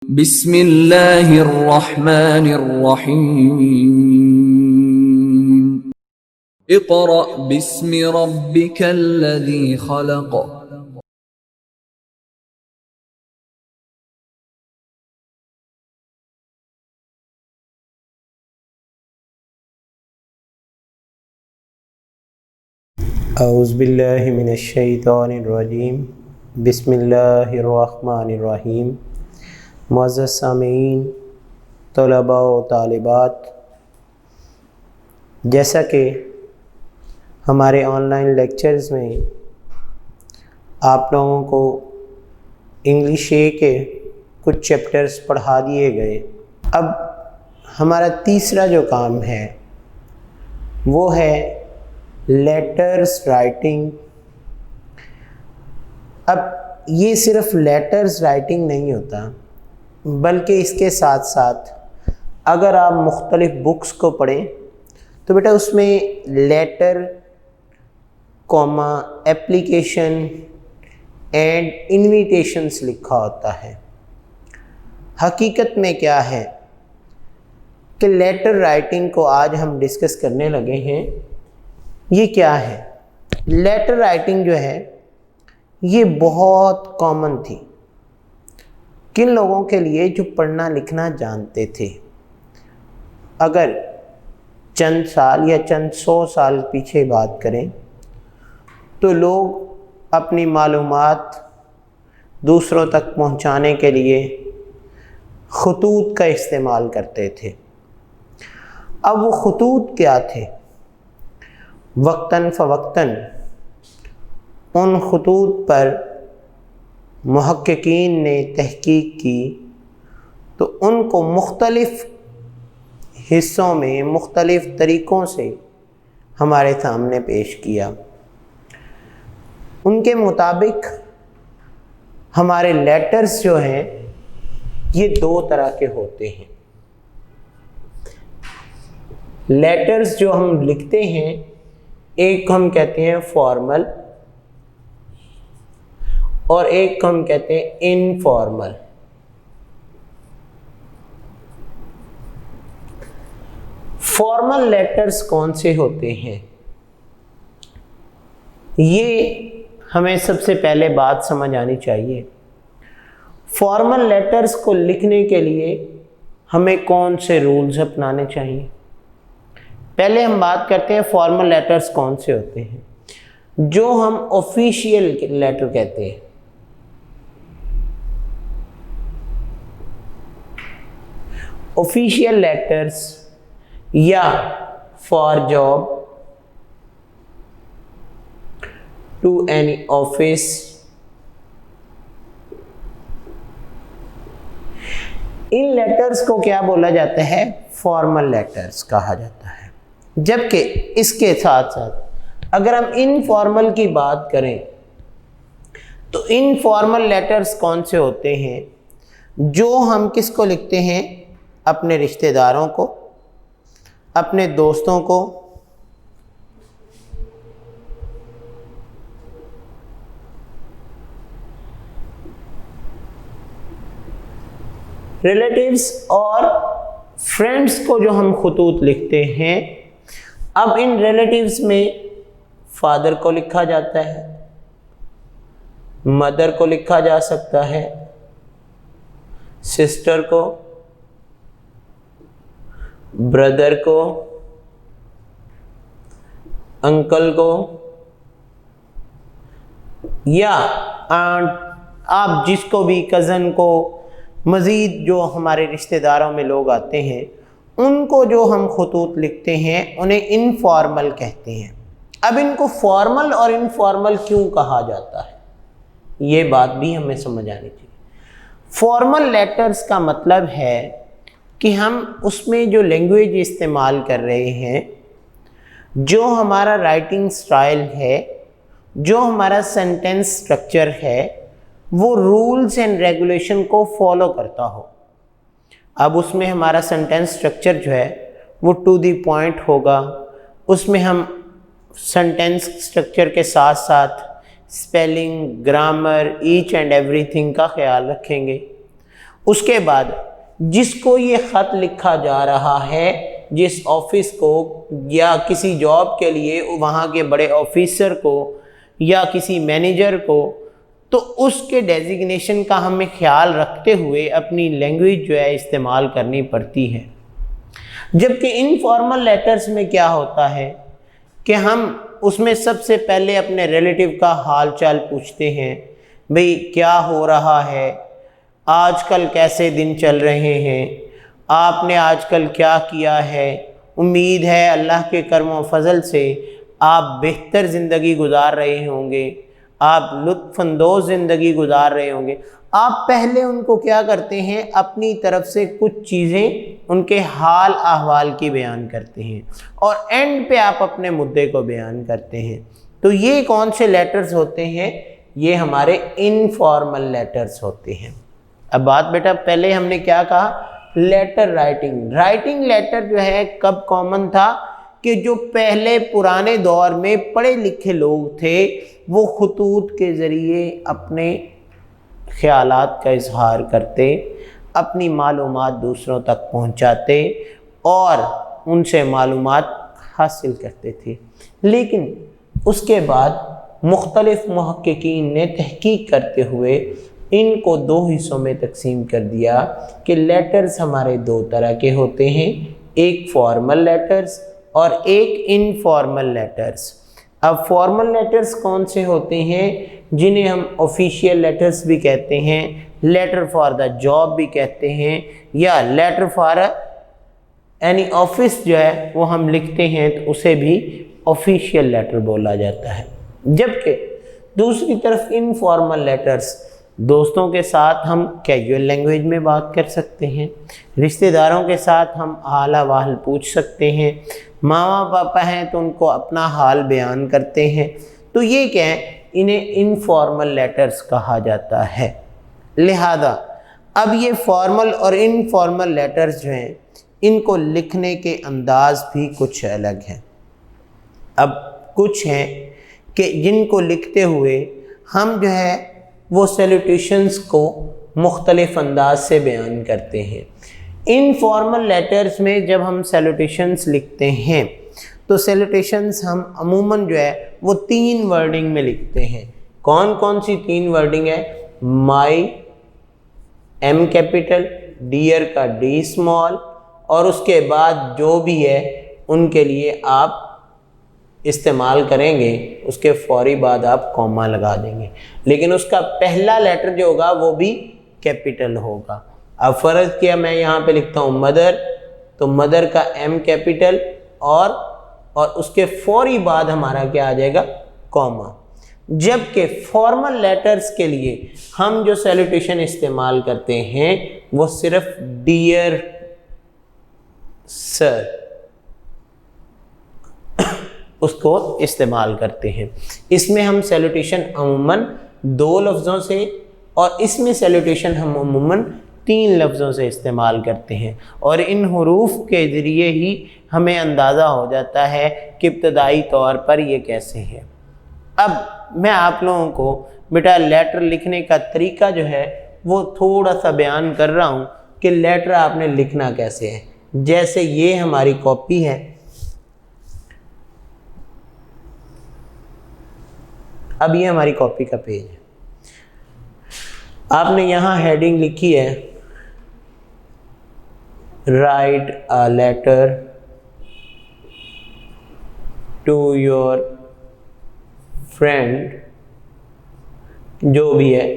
बिस्मिल्लाहिर्रहमानिर्रहीम। इक़रा बिस्मि रब्बिकल्लज़ी खलक़। औज़ुबिल्लाहि मिनश्शैतानिर्रजीम। बिस्मिल्लाहिर्रहमानिर्रहीम। मुअज़्ज़ज़ सामीईन, तलबा व तालिबात, जैसा कि हमारे ऑनलाइन लेक्चर्स में आप लोगों को इंग्लिश ए के कुछ चैप्टर्स पढ़ा दिए गए, अब हमारा तीसरा जो काम है वो है लेटर्स राइटिंग। अब ये सिर्फ लेटर्स राइटिंग नहीं होता, बल्कि इसके साथ साथ अगर आप मुख्तलिफ़ बुक्स को पढ़ें तो बेटा उसमें letter, comma, application and invitations लिखा होता है। हकीकत में क्या है कि लेटर राइटिंग को आज हम डिस्कस करने लगे हैं। ये क्या है? लेटर राइटिंग जो है ये बहुत कॉमन थी किन लोगों के लिए जो पढ़ना लिखना जानते थे। अगर चंद साल या चंद 100 साल पीछे बात करें तो लोग अपनी मालूमात दूसरों तक पहुंचाने के लिए खतूत का इस्तेमाल करते थे। अब वो खतूत क्या थे? वक्तन फ़वक्तन उन खतूत पर मुहक्किकीन ने तहकीक की तो उनको मुख्तलिफ़ हिस्सों में मुख्तलिफ़ तरीक़ों से हमारे सामने पेश किया। उनके मुताबिक हमारे लेटर्स जो हैं ये 2 तरह के होते हैं। लेटर्स जो हम लिखते हैं, एक हम कहते हैं फॉर्मल और एक हम कहते हैं इनफॉर्मल। फॉर्मल लेटर्स कौन से होते हैं, ये हमें सबसे पहले बात समझ आनी चाहिए। फॉर्मल लेटर्स को लिखने के लिए हमें कौन से रूल्स अपनाने चाहिए। पहले हम बात करते हैं फॉर्मल लेटर्स कौन से होते हैं, जो हम ऑफिशियल लेटर कहते हैं। ऑफिशियल लेटर्स या for job, to any office, इन लेटर्स को क्या बोला जाता है? फॉर्मल लेटर्स कहा जाता है। जबकि इसके साथ साथ अगर हम इनफॉर्मल की बात करें तो इनफॉर्मल लेटर्स कौन से होते हैं, जो हम किसको लिखते हैं? अपने रिश्तेदारों को, अपने दोस्तों को, रिलेटिव्स और फ्रेंड्स को जो हम खतूत लिखते हैं। अब इन रिलेटिव्स में फादर को लिखा जाता है, मदर को लिखा जा सकता है, सिस्टर को, ब्रदर को, अंकल को, या आंट, आप जिसको भी, कज़न को, मज़ीद जो हमारे रिश्तेदारों में लोग आते हैं उनको जो हम खतूत लिखते हैं उन्हें इनफॉर्मल कहते हैं। अब इनको फॉर्मल और इनफॉर्मल क्यों कहा जाता है, ये बात भी हमें समझ आनी चाहिए। फॉर्मल लेटर्स का मतलब है कि हम उसमें जो लैंग्वेज इस्तेमाल कर रहे हैं, जो हमारा राइटिंग स्टाइल है, जो हमारा सेंटेंस स्ट्रक्चर है, वो रूल्स एंड रेगुलेशन को फॉलो करता हो। अब उसमें हमारा सेंटेंस स्ट्रक्चर जो है वो टू द पॉइंट होगा। उसमें हम सेंटेंस स्ट्रक्चर के साथ साथ spelling, grammar, each and everything का ख्याल रखेंगे। उसके बाद जिसको ये ख़त लिखा जा रहा है, जिस ऑफिस को या किसी जॉब के लिए वहाँ के बड़े ऑफिसर को या किसी मैनेजर को, तो उसके डेजिग्नेशन का हमें ख्याल रखते हुए अपनी लैंग्वेज जो है इस्तेमाल करनी पड़ती है। जबकि इनफॉर्मल लेटर्स में क्या होता है कि हम उसमें सबसे पहले अपने रिलेटिव का हाल चाल पूछते हैं, भाई क्या हो रहा है, आजकल कैसे दिन चल रहे हैं, आपने आजकल क्या किया है, उम्मीद है अल्लाह के करम व फजल से आप बेहतर ज़िंदगी गुजार रहे होंगे, आप लुत्फ़अंदोज़ ज़िंदगी गुजार रहे होंगे। आप पहले उनको क्या करते हैं, अपनी तरफ से कुछ चीज़ें उनके हाल अहवाल की बयान करते हैं और एंड पे आप अपने मुद्दे को बयान करते हैं। तो ये कौन से लेटर्स होते हैं, ये हमारे इनफॉर्मल लेटर्स होते हैं। अब बात बेटा पहले हमने क्या कहा, लेटर राइटिंग। राइटिंग लेटर जो है कब कॉमन था कि जो पहले पुराने दौर में पढ़े लिखे लोग थे वो खतूत के ज़रिए अपने ख़यालात का इजहार करते, अपनी मालूमात दूसरों तक पहुंचाते और उनसे मालूमात हासिल करते थे। लेकिन उसके बाद मुख्तलिफ मुहक्किकीन ने तहकीक करते हुए इनको दो हिस्सों में तकसीम कर दिया कि लेटर्स हमारे दो तरह के होते हैं, एक फॉर्मल लेटर्स और एक इनफॉर्मल लेटर्स। अब फॉर्मल लेटर्स कौन से होते हैं, जिन्हें हम ऑफिशियल लेटर्स भी कहते हैं, लेटर फॉर द जॉब भी कहते हैं, या लेटर फॉर एनी ऑफिस जो है वो हम लिखते हैं तो उसे भी ऑफिशियल लेटर बोला जाता है। जबकि दूसरी तरफ इनफॉर्मल लेटर्स, दोस्तों के साथ हम कैजुअल लैंग्वेज में बात कर सकते हैं, रिश्तेदारों के साथ हम हाल अहवाल पूछ सकते हैं, मामा पापा हैं तो उनको अपना हाल बयान करते हैं। तो ये क्या है, इन्हें इनफॉर्मल लेटर्स कहा जाता है। लिहाजा अब ये फॉर्मल और इनफॉर्मल लेटर्स जो हैं इनको लिखने के अंदाज भी कुछ अलग हैं। अब कुछ हैं कि जिनको लिखते हुए हम जो है वो सैल्यूटेशंस को मुख्तलिफ अंदाज से बयान करते हैं। इनफॉर्मल लेटर्स में जब हम सैल्यूटेशंस लिखते हैं तो सैल्यूटेशंस हम अमूमन जो है वो 3 वर्डिंग में लिखते हैं। कौन कौन सी 3 वर्डिंग है, माई एम कैपिटल, डियर का डी स्मॉल, और उसके बाद जो भी है उनके लिए आप इस्तेमाल करेंगे उसके फौरी बाद आप कॉमा लगा देंगे, लेकिन उसका पहला लेटर जो होगा वो भी कैपिटल होगा। अब फ़र्ज़ किया मैं यहाँ पे लिखता हूँ मदर, तो मदर का एम कैपिटल और उसके फौरी बाद हमारा क्या आ जाएगा, कॉमा। जबकि फॉर्मल लेटर्स के लिए हम जो सैल्यूटेशन इस्तेमाल करते हैं वो सिर्फ डियर सर उसको इस्तेमाल करते हैं। इसमें हम सैल्यूटेशन अमूमन 2 लफ्ज़ों से और इसमें सैल्यूटेशन हम अमूमन 3 लफ्ज़ों से इस्तेमाल करते हैं, और इन हुरूफ के ज़रिए ही हमें अंदाज़ा हो जाता है कि इब्तदाई तौर पर ये कैसे है। अब मैं आप लोगों को बेटा लेटर लिखने का तरीका जो है वो थोड़ा सा बयान कर रहा हूँ कि लेटर आपने लिखना कैसे है। जैसे ये हमारी कॉपी है, अब ये हमारी कॉपी का पेज है, आपने यहाँ हेडिंग लिखी है write a letter to your friend, जो भी है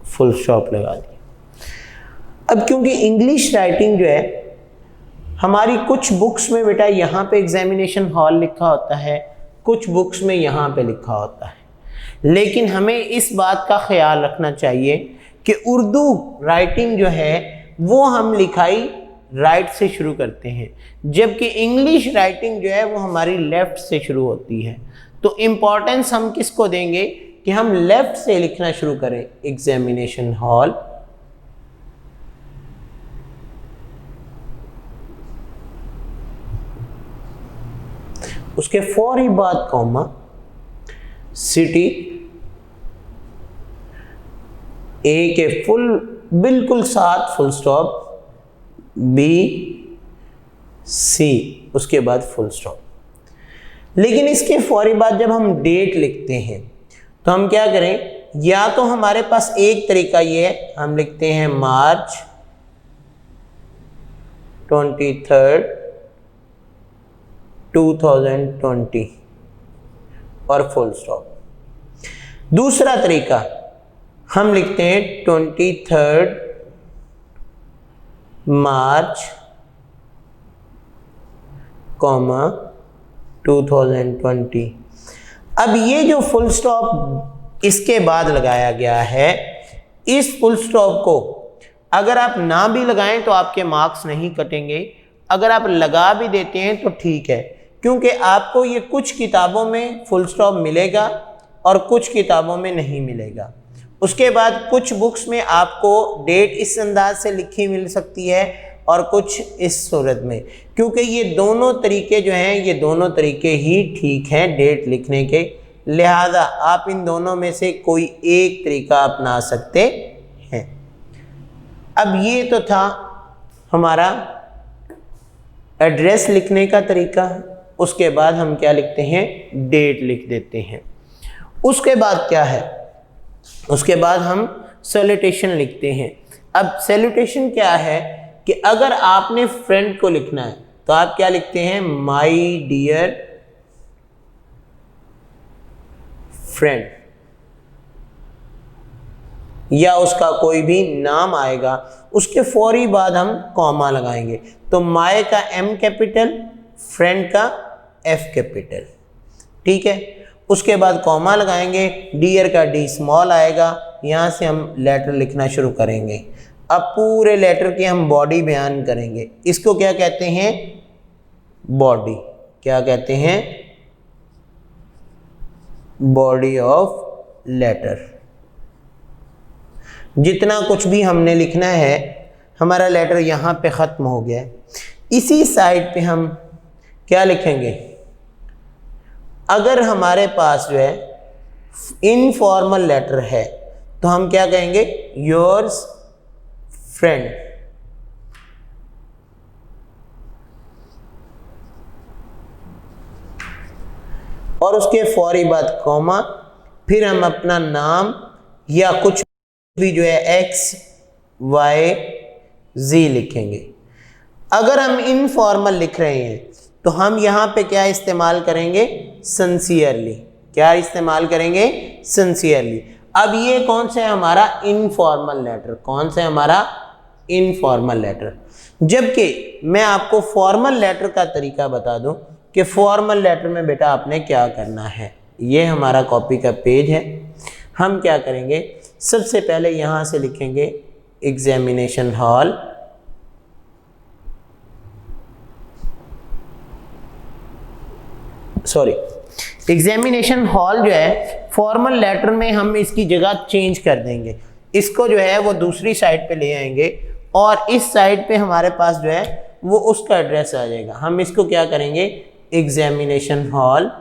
फुल स्टॉप लगा दी। अब क्योंकि इंग्लिश राइटिंग जो है हमारी कुछ बुक्स में बेटा यहाँ पे एग्जामिनेशन हॉल लिखा होता है, कुछ बुक्स में यहाँ पे लिखा होता है, लेकिन हमें इस बात का ख्याल रखना चाहिए कि उर्दू राइटिंग जो है वो हम लिखाई राइट से शुरू करते हैं, जबकि इंग्लिश राइटिंग जो है वो हमारी लेफ़्ट से शुरू होती है। तो इम्पॉर्टेंस हम किसको देंगे कि हम लेफ़्ट से लिखना शुरू करें। एग्जामिनेशन हॉल, उसके फौरी बाद कॉमा, सिटी, ए के फुल बिल्कुल साथ फुल स्टॉप, बी सी, उसके बाद फुल स्टॉप। लेकिन इसके फौरी बाद जब हम डेट लिखते हैं तो हम क्या करें, या तो हमारे पास एक तरीका ये है, हम लिखते हैं मार्च 23, 2020 और फुल स्टॉप। दूसरा तरीका हम लिखते हैं 23 मार्च, 2020। अब ये जो फुल स्टॉप इसके बाद लगाया गया है, इस फुल स्टॉप को अगर आप ना भी लगाएं तो आपके मार्क्स नहीं कटेंगे, अगर आप लगा भी देते हैं तो ठीक है, क्योंकि आपको ये कुछ किताबों में फुल स्टॉप मिलेगा और कुछ किताबों में नहीं मिलेगा। उसके बाद कुछ बुक्स में आपको डेट इस अंदाज से लिखी मिल सकती है और कुछ इस सूरत में, क्योंकि ये दोनों तरीके जो हैं ये दोनों तरीके ही ठीक हैं डेट लिखने के, लिहाजा आप इन दोनों में से कोई एक तरीका अपना सकते हैं। अब ये तो था हमारा एड्रेस लिखने का तरीका। उसके बाद हम क्या लिखते हैं, डेट लिख देते हैं। उसके बाद क्या है, उसके बाद हम सैल्यूटेशन लिखते हैं। अब सैल्यूटेशन क्या है कि अगर आपने फ्रेंड को लिखना है तो आप क्या लिखते हैं, माय डियर फ्रेंड, या उसका कोई भी नाम आएगा, उसके फौरी बाद हम कॉमा लगाएंगे। तो माय का एम कैपिटल, फ्रेंड का एफ कैपिटल, ठीक है। उसके बाद कॉमा लगाएंगे, डियर का डी स्मॉल आएगा, यहाँ से हम लेटर लिखना शुरू करेंगे। अब पूरे लेटर की हम बॉडी बयान करेंगे। इसको क्या कहते हैं, बॉडी। क्या कहते हैं, बॉडी ऑफ लेटर। जितना कुछ भी हमने लिखना है, हमारा लेटर यहाँ पे ख़त्म हो गया है। इसी साइड पे हम क्या लिखेंगे, अगर हमारे पास जो है इनफॉर्मल लेटर है तो हम क्या कहेंगे, योर्स फ्रेंड। और उसके फौरी बाद कॉमा, फिर हम अपना नाम या कुछ भी जो है एक्स वाई जी लिखेंगे। अगर हम इनफॉर्मल लिख रहे हैं तो हम यहाँ पे क्या इस्तेमाल करेंगे, सिंसियरली। क्या इस्तेमाल करेंगे, सिंसियरली। अब ये कौन सा है हमारा इनफॉर्मल लेटर, कौन सा है हमारा इनफॉर्मल लेटर। जबकि मैं आपको फॉर्मल लेटर का तरीका बता दूं कि फॉर्मल लेटर में बेटा आपने क्या करना है। ये हमारा कॉपी का पेज है। हम क्या करेंगे, सबसे पहले यहाँ से लिखेंगे examination hall, sorry examination hall जो है फॉर्मल लेटर में हम इसकी जगह चेंज कर देंगे। इसको जो है वो दूसरी साइड पे ले आएंगे और इस साइड पे हमारे पास जो है वो उसका एड्रेस आ जाएगा। हम इसको क्या करेंगे, examination hall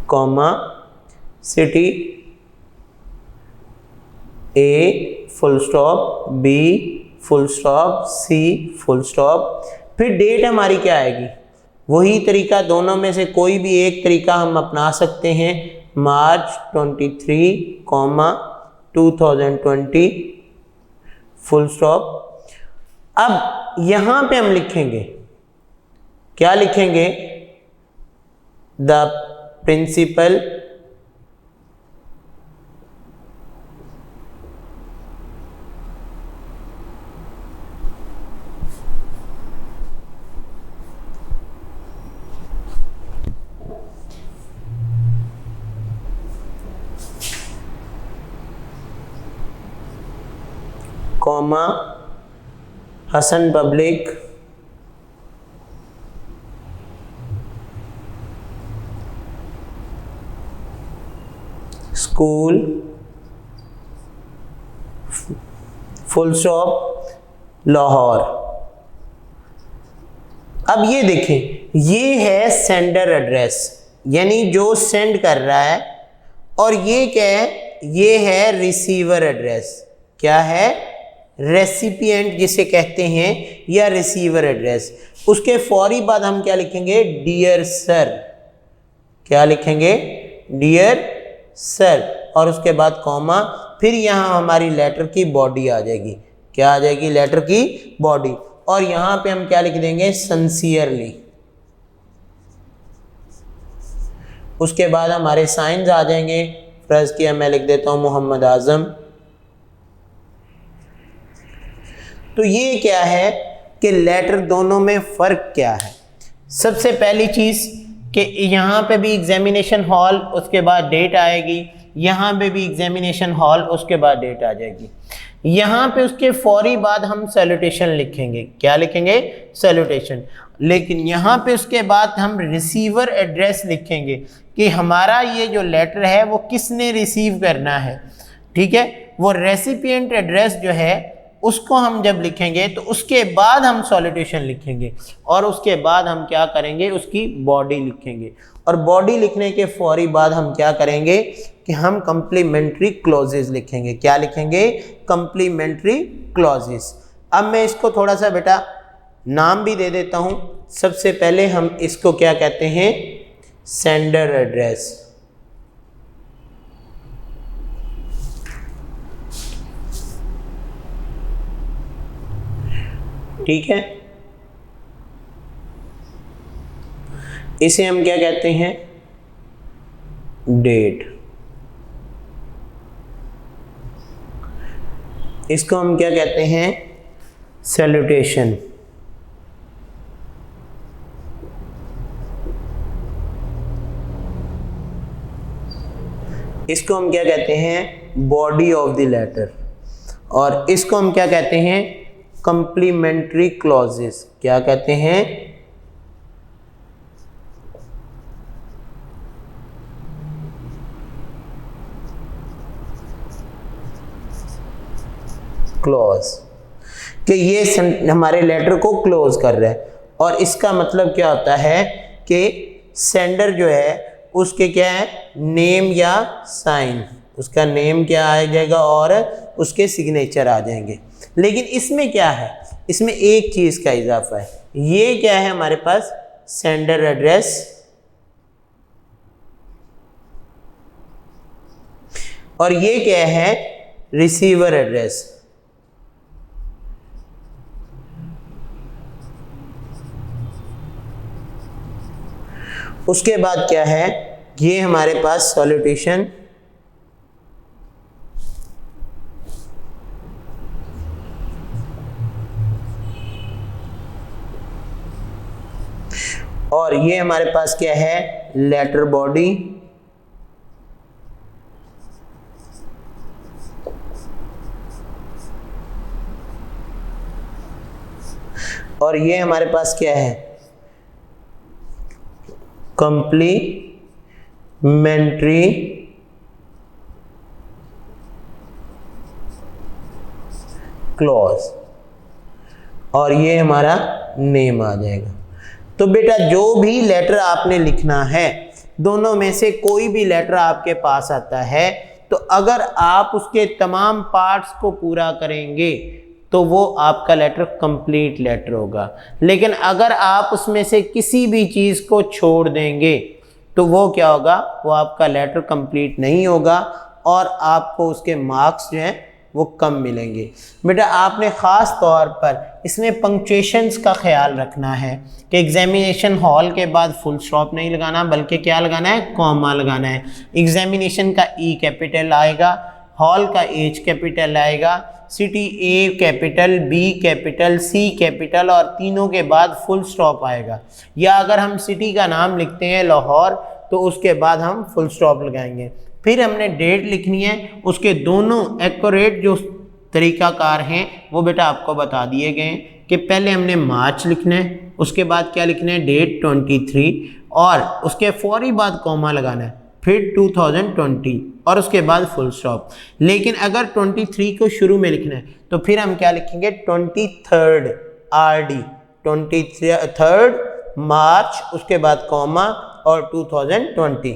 comma city A full stop, B full stop, C full stop. फिर डेट हमारी क्या आएगी, वही तरीका, दोनों में से कोई भी एक तरीका हम अपना सकते हैं। March 23, 2020 full stop. अब यहाँ पे हम लिखेंगे, क्या लिखेंगे, the principal comma Hasan public school full stop Lahore. अब ये देखें, ये है सेंडर एड्रेस, यानी जो सेंड कर रहा है और ये क्या है, ये है रिसीवर एड्रेस। क्या है, रेसिपिएंट जिसे कहते हैं या रिसीवर एड्रेस। उसके फौरी बाद हम क्या लिखेंगे, डियर सर। क्या लिखेंगे, डियर सर, और उसके बाद कॉमा, फिर यहाँ हमारी लेटर की बॉडी आ जाएगी। क्या आ जाएगी, लेटर की बॉडी, और यहाँ पे हम क्या लिख देंगे, सिंसियरली। उसके बाद हमारे साइंस आ जाएंगे। फर्ज किया, मैं लिख देता हूँ मोहम्मद आजम। तो ये क्या है कि लेटर दोनों में फ़र्क क्या है। सबसे पहली चीज़ कि यहाँ पे भी एग्जामिनेशन हॉल, उसके बाद डेट आएगी, यहाँ पे भी एग्जामिनेशन हॉल, उसके बाद डेट आ जाएगी। यहाँ पे उसके फौरी बाद हम सैल्यूटेशन लिखेंगे। क्या लिखेंगे, सैल्यूटेशन। लेकिन यहाँ पे उसके बाद हम रिसीवर एड्रेस लिखेंगे कि हमारा ये जो लेटर है वो किसने रिसीव करना है। ठीक है, वो रेसिपिएंट एड्रेस जो है उसको हम जब लिखेंगे तो उसके बाद हम सॉल्यूटेशन लिखेंगे, और उसके बाद हम क्या करेंगे, उसकी बॉडी लिखेंगे। और बॉडी लिखने के फौरी बाद हम क्या करेंगे कि हम कंप्लीमेंट्री क्लॉजेस लिखेंगे। क्या लिखेंगे, कंप्लीमेंट्री क्लॉजेस। अब मैं इसको थोड़ा सा बेटा नाम भी दे देता हूँ। सबसे पहले हम इसको क्या कहते हैं, सेंडर एड्रेस। ठीक है, इसे हम क्या कहते हैं, डेट। इसको हम क्या कहते हैं, सैल्यूटेशन। इसको हम क्या कहते हैं, बॉडी ऑफ द लेटर। और इसको हम क्या कहते हैं, कंप्लीमेंट्री क्लॉजेस। क्या कहते हैं, क्लॉज, कि ये हमारे लेटर को क्लोज कर रहा है। और इसका मतलब क्या होता है कि सेंडर जो है उसके क्या है, नेम या साइन, उसका नेम क्या आ जाएगा और उसके सिग्नेचर आ जाएंगे। लेकिन इसमें क्या है, इसमें एक चीज़ का इजाफा है। ये क्या है हमारे पास, सेंडर एड्रेस, और ये क्या है, रिसीवर एड्रेस। उसके बाद क्या है, ये हमारे पास सॉल्यूटेशन, और ये हमारे पास क्या है, लेटर बॉडी, और ये हमारे पास क्या है, कंप्लीमेंट्री क्लॉज, और ये हमारा नेम आ जाएगा। तो बेटा जो भी लेटर आपने लिखना है, दोनों में से कोई भी लेटर आपके पास आता है, तो अगर आप उसके तमाम पार्ट्स को पूरा करेंगे तो वो आपका लेटर कंप्लीट लेटर होगा। लेकिन अगर आप उसमें से किसी भी चीज़ को छोड़ देंगे तो वो क्या होगा, वो आपका लेटर कंप्लीट नहीं होगा और आपको उसके मार्क्स जो हैं वो कम मिलेंगे। बेटा आपने ख़ास तौर पर इसमें पंक्चुएशंस का ख्याल रखना है कि एग्जामिनेशन हॉल के बाद फुल स्टॉप नहीं लगाना, बल्कि क्या लगाना है, कॉमा लगाना है। एग्जामिनेशन का ई कैपिटल आएगा, हॉल का एच कैपिटल आएगा, सिटी ए कैपिटल, बी कैपिटल, सी कैपिटल, और तीनों के बाद फुल स्टॉप आएगा। या अगर हम सिटी का नाम लिखते हैं लाहौर तो उसके बाद हम फुल स्टॉप लगाएंगे। फिर हमने डेट लिखनी है, उसके दोनों एक्यूरेट जो तरीक़ाकार हैं वो बेटा आपको बता दिए गए हैं कि पहले हमने मार्च लिखना है, उसके बाद क्या लिखना है, डेट 23, और उसके फौरी बाद कॉमा लगाना है, फिर 2020 और उसके बाद फुल स्टॉप। लेकिन अगर 23 को शुरू में लिखना है तो फिर हम क्या लिखेंगे, 23rd RD, 23rd मार्च, उसके बाद कॉमा और 2020।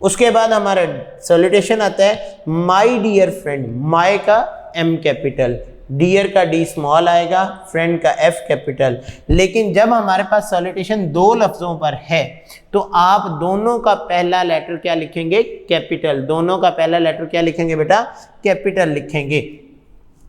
उसके बाद हमारा सैल्यूटेशन आता है माय डियर फ्रेंड, माय का M कैपिटल, डियर का D स्मॉल आएगा, फ्रेंड का F कैपिटल। लेकिन जब हमारे पास सैल्यूटेशन दो लफ्ज़ों पर है तो आप दोनों का पहला लेटर क्या लिखेंगे? कैपिटल। दोनों का पहला लेटर क्या लिखेंगे बेटा? कैपिटल लिखेंगे।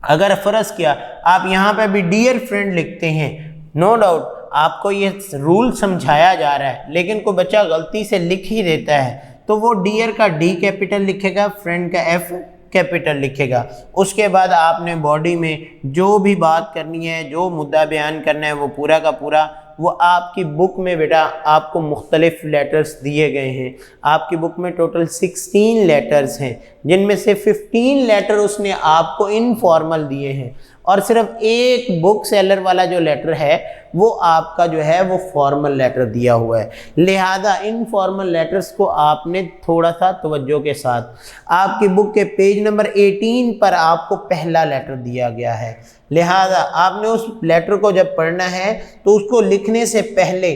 अगर फर्ज किया आप यहाँ पे भी डियर फ्रेंड लिखते हैं, नो डाउट आपको ये रूल समझाया जा रहा है, लेकिन कोई बच्चा गलती से लिख ही देता है तो वो डियर का D कैपिटल लिखेगा, फ्रेंड का F कैपिटल लिखेगा। उसके बाद आपने बॉडी में जो भी बात करनी है, जो मुद्दा बयान करना है, वो पूरा का पूरा वो आपकी बुक में बेटा आपको मुख्तलिफ लेटर्स दिए गए हैं। आपकी बुक में टोटल 16 लेटर्स हैं, जिनमें से 15 लेटर उसने आपको इनफॉर्मल दिए हैं और सिर्फ एक बुक सेलर वाला जो लेटर है वो आपका जो है वो फॉर्मल लेटर दिया हुआ है। लिहाजा इनफॉर्मल लेटर्स को आपने थोड़ा सा तवज्जो के साथ, आपकी बुक के पेज नंबर 18 पर आपको पहला लेटर दिया गया है। लिहाजा आपने उस लेटर को जब पढ़ना है तो उसको लिखने से पहले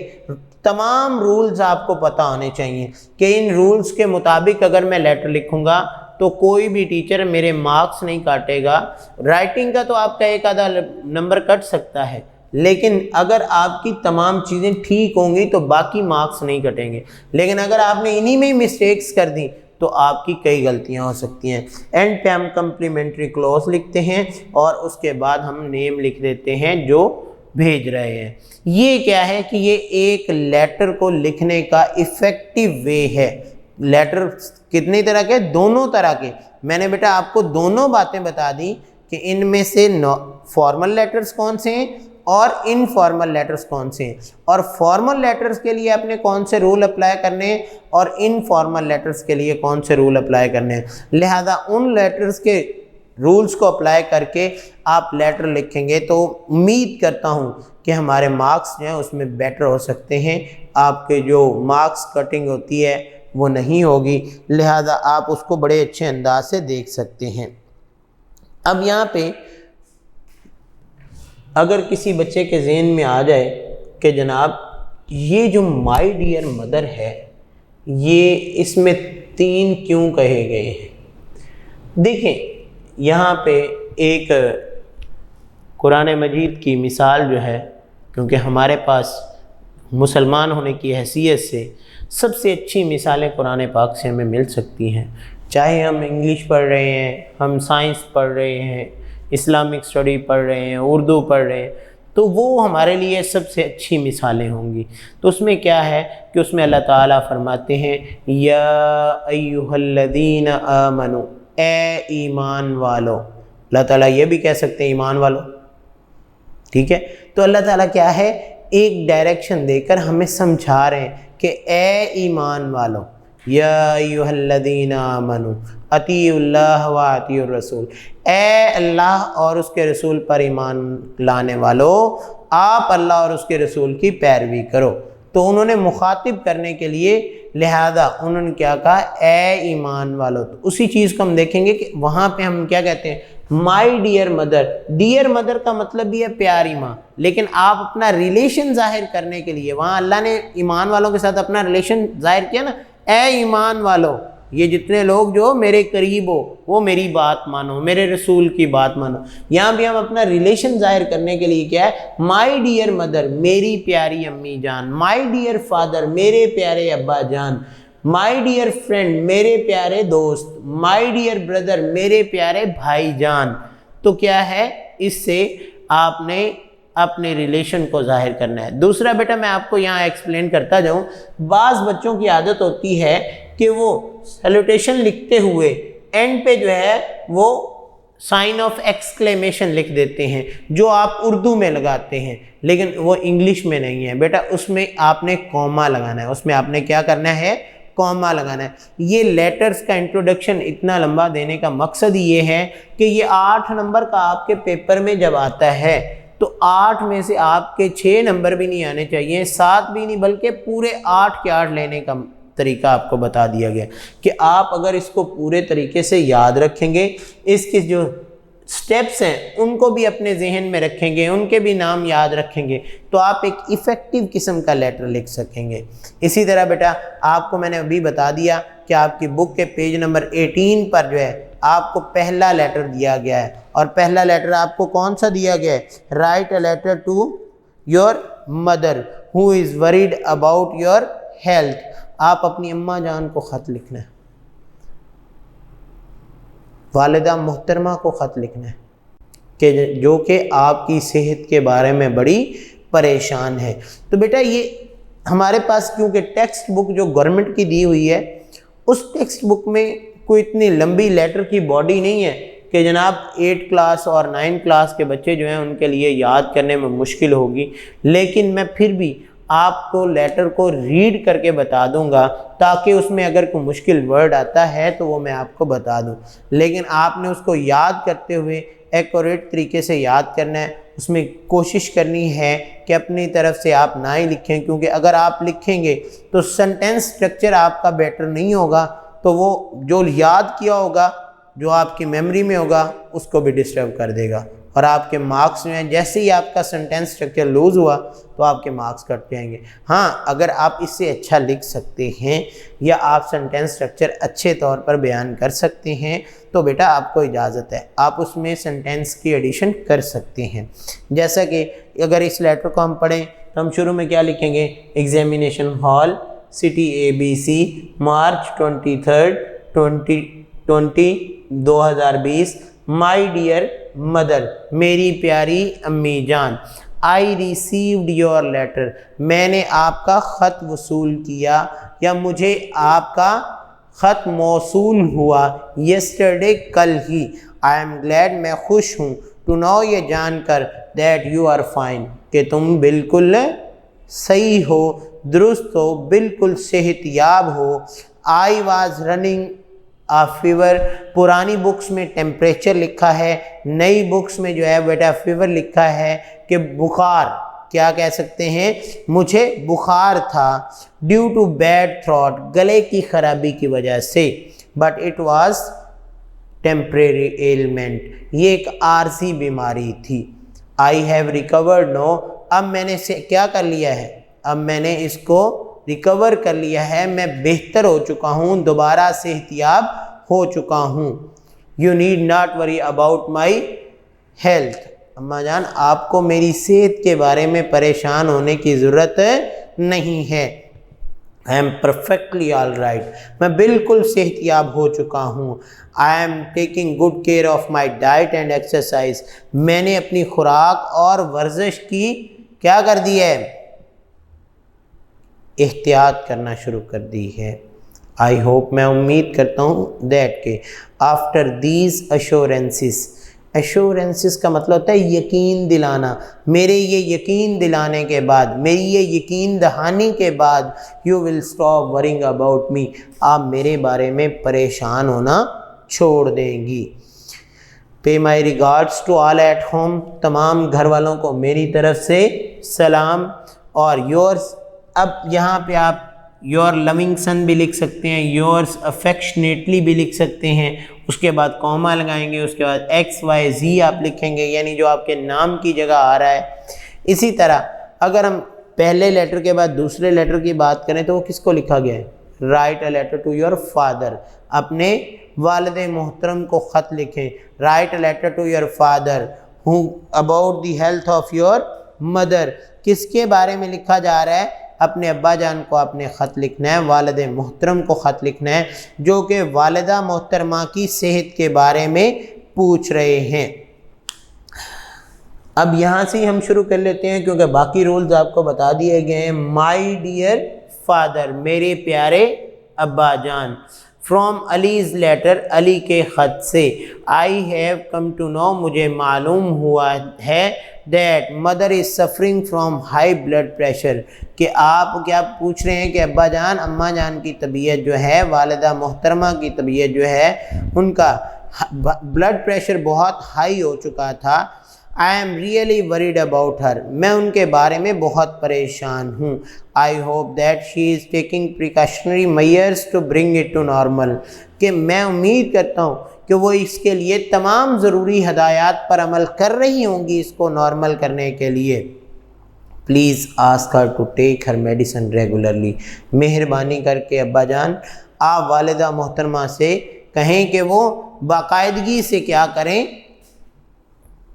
तमाम रूल्स आपको पता होने चाहिए कि इन रूल्स के मुताबिक अगर मैं लेटर लिखूंगा तो कोई भी टीचर मेरे मार्क्स नहीं काटेगा। राइटिंग का तो आपका एक आधा नंबर कट सकता है, लेकिन अगर आपकी तमाम चीज़ें ठीक होंगी तो बाकी मार्क्स नहीं कटेंगे। लेकिन अगर आपने इन्हीं में ही मिस्टेक्स कर दी तो आपकी कई गलतियां हो सकती हैं। एंड पे हम कम्प्लीमेंट्री क्लॉज लिखते हैं और उसके बाद हम नेम लिख देते हैं जो भेज रहे हैं। ये क्या है कि ये एक लेटर को लिखने का इफ़ेक्टिव वे है। लेटर कितनी तरह के? दोनों तरह के। मैंने बेटा आपको दोनों बातें बता दी कि इनमें से फॉर्मल लेटर्स कौन से हैं और इनफॉर्मल लेटर्स कौन से हैं, और फॉर्मल लेटर्स के लिए आपने कौन से रूल अप्लाई करने हैं और इनफॉर्मल लेटर्स के लिए कौन से रूल अप्लाई करने हैं। लिहाजा उन लेटर्स के रूल्स को अप्लाई करके आप लेटर लिखेंगे तो उम्मीद करता हूं कि हमारे मार्क्स जो हैं उसमें बेटर हो सकते हैं। आपके जो मार्क्स कटिंग होती है वो नहीं होगी, लिहाजा आप उसको बड़े अच्छे अंदाज से देख सकते हैं। अब यहाँ पे अगर किसी बच्चे के ज़हन में आ जाए कि जनाब ये जो माय डियर मदर है ये इसमें 3 क्यों कहे गए हैं? देखें यहाँ पे एक कुरान मजीद की मिसाल जो है, क्योंकि हमारे पास मुसलमान होने की हैसियत से सबसे अच्छी मिसालें कुरान पाक से हमें मिल सकती हैं। चाहे हम इंग्लिश पढ़ रहे हैं, हम साइंस पढ़ रहे हैं, इस्लामिक स्टडी पढ़ रहे हैं, उर्दू पढ़ रहे हैं, तो वो हमारे लिए सबसे अच्छी मिसालें होंगी। तो उसमें क्या है कि उसमें अल्लाह ताला फरमाते हैं या अय्युहल्लज़ीना आमनू, ए ईमान वालो। अल्लाह ताला ये भी कह सकते हैं ईमान वालो, ठीक है। तो अल्लाह ताला क्या है, एक डायरेक्शन देकर हमें समझा रहे हैं कि ए ईमान वालो, या अय्युहल्लज़ीना आमनू अतीउल्लाह व अतीउर रसूल, ए अल्लाह और उसके रसूल पर ईमान लाने वालों, आप अल्लाह और उसके रसूल की पैरवी करो। तो उन्होंने मुखातिब करने के लिए लिहाजा उन्होंने क्या कहा, ए ईमान वालों। तो उसी चीज़ को हम देखेंगे कि वहाँ पे हम क्या कहते हैं, my dear mother. Dear mother का मतलब भी है प्यारी माँ, लेकिन आप अपना रिलेशन जाहिर करने के लिए वहाँ अल्लाह ने ईमान वालों के साथ अपना रिलेशन जाहिर किया ना, ए ईमान वालों, ये जितने लोग जो मेरे करीब हो वो मेरी बात मानो, मेरे रसूल की बात मानो। यहाँ भी हम अपना रिलेशन जाहिर करने के लिए क्या है, माय डियर मदर, मेरी प्यारी अम्मी जान, माय डियर फादर, मेरे प्यारे अब्बा जान, माय डियर फ्रेंड, मेरे प्यारे दोस्त, माय डियर ब्रदर, मेरे प्यारे भाई जान। तो क्या है, इससे आपने अपने रिलेशन को जाहिर करना है। दूसरा बेटा मैं आपको यहाँ एक्सप्लेन करता जाऊँ, बाज़ बच्चों की आदत होती है कि वो सैल्यूटेशन लिखते हुए एंड पे जो है वो साइन ऑफ एक्सक्लेमेशन लिख देते हैं, जो आप उर्दू में लगाते हैं, लेकिन वो इंग्लिश में नहीं है बेटा। उसमें आपने कॉमा लगाना है, उसमें आपने क्या करना है, कॉमा लगाना है। ये लेटर्स का इंट्रोडक्शन इतना लंबा देने का मकसद ये है कि ये 8 नंबर का आपके पेपर में जब आता है तो 8 में से आपके 6 नंबर भी नहीं आने चाहिए, 7 भी नहीं, बल्कि पूरे 8 के 8 लेने का तरीका आपको बता दिया गया कि आप अगर इसको पूरे तरीके से याद रखेंगे, इसकी जो स्टेप्स हैं उनको भी अपने जहन में रखेंगे, उनके भी नाम याद रखेंगे, तो आप एक इफ़ेक्टिव किस्म का लेटर लिख सकेंगे। इसी तरह बेटा आपको मैंने अभी बता दिया कि आपकी बुक के पेज नंबर 18 पर जो है आपको पहला लेटर दिया गया है, और पहला लेटर आपको कौन सा दिया गया है? Write a letter to your mother who is worried about your health. आप अपनी अम्मा जान को ख़त लिखना है, वालिदा मोहतरमा को ख़त लिखना है कि जो कि आपकी सेहत के बारे में बड़ी परेशान है। तो बेटा ये हमारे पास क्योंकि टेक्स्ट बुक जो गवर्नमेंट की दी हुई है, उस टेक्स्ट बुक में कोई इतनी लंबी लेटर की बॉडी नहीं है कि जनाब 8 क्लास और 9 क्लास के बच्चे जो हैं उनके लिए याद करने में मुश्किल होगी। लेकिन मैं फिर भी आपको लेटर को रीड करके बता दूंगा ताकि उसमें अगर कोई मुश्किल वर्ड आता है तो वो मैं आपको बता दूं, लेकिन आपने उसको याद करते हुए एक्यूरेट तरीके से याद करना है। उसमें कोशिश करनी है कि अपनी तरफ से आप ना ही लिखें, क्योंकि अगर आप लिखेंगे तो सेंटेंस स्ट्रक्चर आपका बेटर नहीं होगा, तो वो जो याद किया होगा, जो आपकी मेमोरी में होगा, उसको भी डिस्टर्ब कर देगा और आपके मार्क्स में जैसे ही आपका सेंटेंस स्ट्रक्चर लूज़ हुआ तो आपके मार्क्स कट जाएंगे। हाँ, अगर आप इससे अच्छा लिख सकते हैं या आप सेंटेंस स्ट्रक्चर अच्छे तौर पर बयान कर सकते हैं तो बेटा आपको इजाज़त है, आप उसमें सेंटेंस की एडिशन कर सकते हैं। जैसा कि अगर इस लेटर को हम पढ़ें तो हम शुरू में क्या लिखेंगे? Examination hall, city ABC, March 23, 2020। My dear mother, मेरी प्यारी अम्मी जान। आई रिसीव्ड योर लेटर, मैंने आपका ख़त वसूल किया या मुझे आपका ख़त मौसूल हुआ। यस्टरडे, कल ही। आई एम ग्लैड, मैं खुश हूँ। टू नो, ये जानकर, दैट यू आर फाइन, कि तुम बिल्कुल सही हो, दुरुस्त हो, बिल्कुल सेहतयाब हो। I was running a fever, पुरानी बुक्स में टेम्परेचर लिखा है, नई बुक्स में जो है बेटा फीवर लिखा है कि बुखार, क्या कह सकते हैं, मुझे बुखार था। ड्यू टू बैड थ्रोट, गले की खराबी की वजह से। But it was temporary element, ये एक आरसी बीमारी थी। आई हैव रिकवर्ड नो, अब मैंने से क्या कर लिया है, अब मैंने इसको रिकवर कर लिया है, मैं बेहतर हो चुका हूँ, दोबारा सेहतियाब हो चुका हूँ। You need not worry about my health, अम्मा जान आपको मेरी सेहत के बारे में परेशान होने की ज़रूरत नहीं है। I am perfectly all right, मैं बिल्कुल सेहतियाब हो चुका हूँ। I am taking good care of my diet and exercise, मैंने अपनी खुराक और वर्जिश की क्या कर दी है, एहतियात करना शुरू कर दी है। आई होप, मैं उम्मीद करता हूँ, दैट के आफ्टर दीज अश्योरेंसेस, एश्योरेंसेस का मतलब होता है यकीन दिलाना, मेरे ये यकीन दिलाने के बाद, मेरी ये यकीन दहानी के बाद, you will stop worrying about me, आप मेरे बारे में परेशान होना छोड़ देंगी। Pay my regards to all at home, तमाम घर वालों को मेरी तरफ से सलाम। और योर्स, अब यहाँ पे आप योर लविंग सन भी लिख सकते हैं, योर्स अफेक्शनेटली भी लिख सकते हैं, उसके बाद कॉमा लगाएंगे, उसके बाद XYZ आप लिखेंगे, यानी जो आपके नाम की जगह आ रहा है। इसी तरह अगर हम पहले लेटर के बाद दूसरे लेटर की बात करें तो वो किसको लिखा गया है? Write a letter to your father, अपने वालिद मोहतरम को ख़त लिखें। Write a letter to your father who about the health of your mother, किसके बारे में लिखा जा रहा है? अपने अब्बा जान को आपने ख़त लिखना है, वालिद मोहतरम को ख़त लिखना है, जो कि वालिदा मोहतरमा की सेहत के बारे में पूछ रहे हैं। अब यहाँ से हम शुरू कर लेते हैं क्योंकि बाकी रूल्स आपको बता दिए गए हैं। माई डियर फादर, मेरे प्यारे अब्बा जान। फ्रॉम अलीज़ लेटर, अली के ख़त से। I have come to know, मुझे मालूम हुआ है, that mother is suffering from high blood pressure, कि आप क्या पूछ रहे हैं कि अब्बा जान, अम्मा जान की तबीयत जो है, वालिदा मोहतरमा की तबीयत जो है, उनका ब्लड प्रेशर बहुत हाई हो चुका था। I am really worried about her, मैं उनके बारे में बहुत परेशान हूँ। I hope that she is taking precautionary measures to bring it to normal, कि मैं उम्मीद करता हूँ कि वो इसके लिए तमाम ज़रूरी हदायत पर अमल कर रही होंगी इसको नॉर्मल करने के लिए। Please ask her to take her medicine regularly. मेहरबानी करके अब्बा जान आप वालिदा मोहतरमा से कहें कि वो बाकायदगी से क्या करें,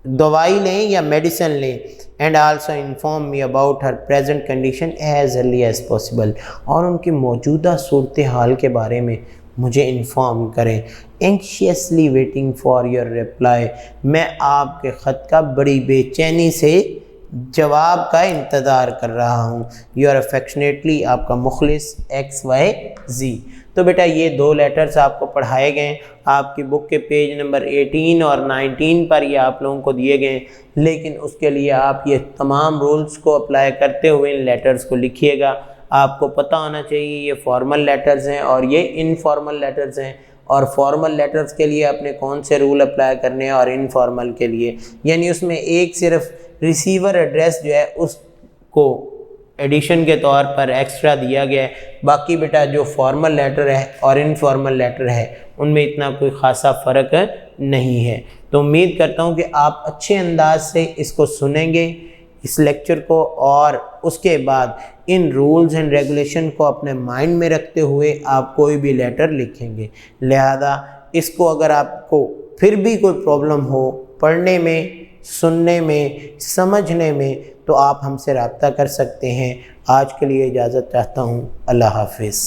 दवाई लें या मेडिसिन लें। And also inform me about her present condition as early as possible, और उनकी मौजूदा सूरत हाल के बारे में मुझे इन्फॉर्म करें। Anxiously waiting for your reply, मैं आपके ख़त का बड़ी बेचैनी से जवाब का इंतज़ार कर रहा हूँ। योर अफेक्शनेटली आपका मुखलिस XYZ। तो बेटा ये 2 लेटर्स आपको पढ़ाए गए, आपकी बुक के पेज नंबर 18 और 19 पर ये आप लोगों को दिए गए, लेकिन उसके लिए आप ये तमाम रूल्स को अप्लाई करते हुए इन लेटर्स को लिखिएगा। आपको पता होना चाहिए ये फॉर्मल लेटर्स हैं और ये इनफॉर्मल लेटर्स हैं, और फॉर्मल लेटर्स के लिए आपने कौन से रूल अप्लाई करने हैं और इनफॉर्मल के लिए, यानी उसमें एक सिर्फ रिसीवर एड्रेस जो है उसको एडिशन के तौर पर एक्स्ट्रा दिया गया है। बाकी बेटा जो फॉर्मल लेटर है और इनफॉर्मल लेटर है उनमें इतना कोई ख़ासा फ़र्क नहीं है। तो उम्मीद करता हूँ कि आप अच्छे अंदाज से इसको सुनेंगे इस लेक्चर को, और उसके बाद इन रूल्स एंड रेगुलेशन को अपने माइंड में रखते हुए आप कोई भी लेटर लिखेंगे। लिहाजा इसको अगर आपको फिर भी कोई प्रॉब्लम हो पढ़ने में, सुनने में, समझने में, तो आप हमसे रब्ता कर सकते हैं। आज के लिए इजाज़त चाहता हूँ। अल्लाह हाफिज़।